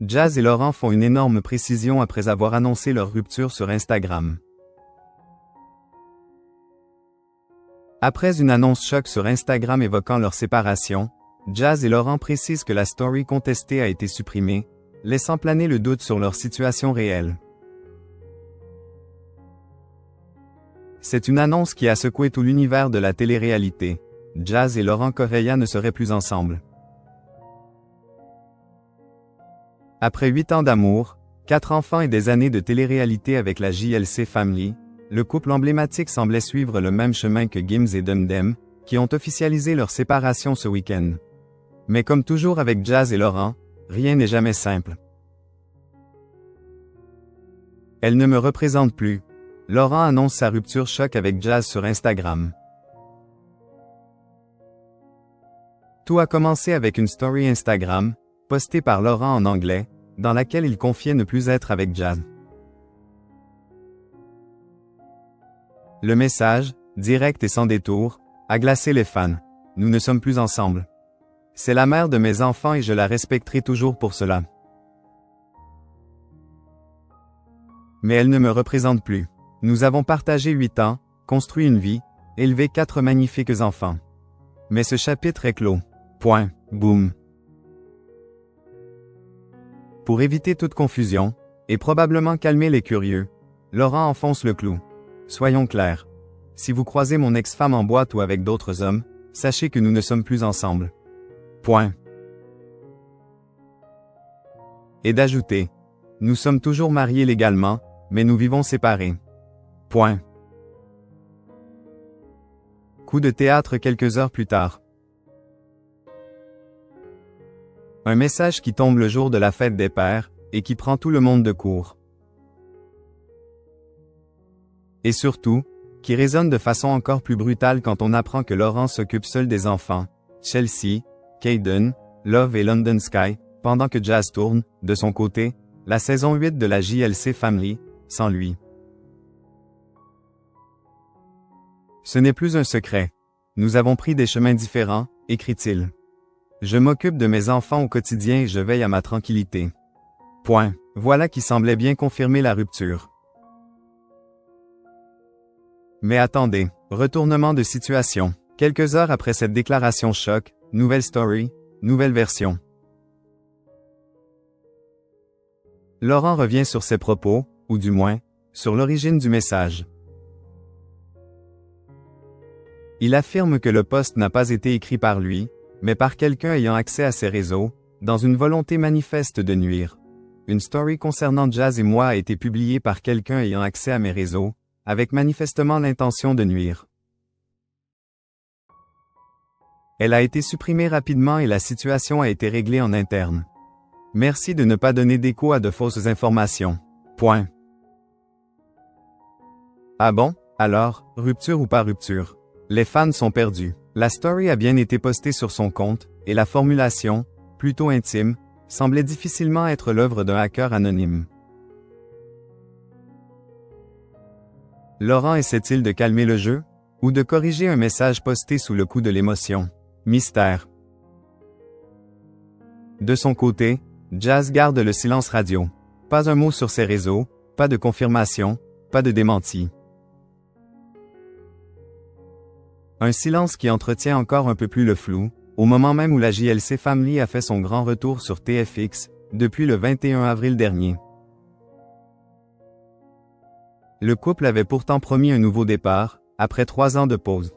Jazz et Laurent font une énorme précision après avoir annoncé leur rupture sur Instagram. Après une annonce choc sur Instagram évoquant leur séparation, Jazz et Laurent précisent que la story contestée a été supprimée, laissant planer le doute sur leur situation réelle. C'est une annonce qui a secoué tout l'univers de la télé-réalité. Jazz et Laurent Correia ne seraient plus ensemble. Après 8 ans d'amour, 4 enfants et des années de télé-réalité avec la JLC Family, le couple emblématique semblait suivre le même chemin que Gims et Demdem, qui ont officialisé leur séparation ce week-end. Mais comme toujours avec Jazz et Laurent, rien n'est jamais simple. Elle ne me représente plus. Laurent annonce sa rupture choc avec Jazz sur Instagram. Tout a commencé avec une story Instagram, postée par Laurent en anglais, dans laquelle il confiait ne plus être avec Jazz. Le message, direct et sans détour, a glacé les fans. Nous ne sommes plus ensemble. C'est la mère de mes enfants et je la respecterai toujours pour cela. Mais elle ne me représente plus. Nous avons partagé 8 ans, construit une vie, élevé 4 magnifiques enfants. Mais ce chapitre est clos. Point. Boum. Pour éviter toute confusion, et probablement calmer les curieux, Laurent enfonce le clou. Soyons clairs. Si vous croisez mon ex-femme en boîte ou avec d'autres hommes, sachez que nous ne sommes plus ensemble. Point. Et d'ajouter. Nous sommes toujours mariés légalement, mais nous vivons séparés. Point. Coup de théâtre quelques heures plus tard. Un message qui tombe le jour de la fête des pères, et qui prend tout le monde de court. Et surtout, qui résonne de façon encore plus brutale quand on apprend que Laurent s'occupe seul des enfants, Chelsea, Caden, Love et London Sky, pendant que Jazz tourne, de son côté, la saison 8 de la JLC Family, sans lui. Ce n'est plus un secret. Nous avons pris des chemins différents, écrit-il. Je m'occupe de mes enfants au quotidien et je veille à ma tranquillité. Point. Voilà qui semblait bien confirmer la rupture. Mais attendez, retournement de situation. Quelques heures après cette déclaration choc, nouvelle story, nouvelle version. Laurent revient sur ses propos, ou du moins, sur l'origine du message. Il affirme que le post n'a pas été écrit par lui, mais par quelqu'un ayant accès à ses réseaux, dans une volonté manifeste de nuire. Une story concernant Jazz et moi a été publiée par quelqu'un ayant accès à mes réseaux, avec manifestement l'intention de nuire. Elle a été supprimée rapidement et la situation a été réglée en interne. Merci de ne pas donner d'écho à de fausses informations. Point. Ah bon? Alors, rupture ou pas rupture? Les fans sont perdus. La story a bien été postée sur son compte, et la formulation, plutôt intime, semblait difficilement être l'œuvre d'un hacker anonyme. Laurent essaie-t-il de calmer le jeu? Ou de corriger un message posté sous le coup de l'émotion? Mystère. De son côté, Jazz garde le silence radio. Pas un mot sur ses réseaux, pas de confirmation, pas de démenti. Un silence qui entretient encore un peu plus le flou, au moment même où la JLC Family a fait son grand retour sur TFX, depuis le 21 avril dernier. Le couple avait pourtant promis un nouveau départ, après 3 ans de pause.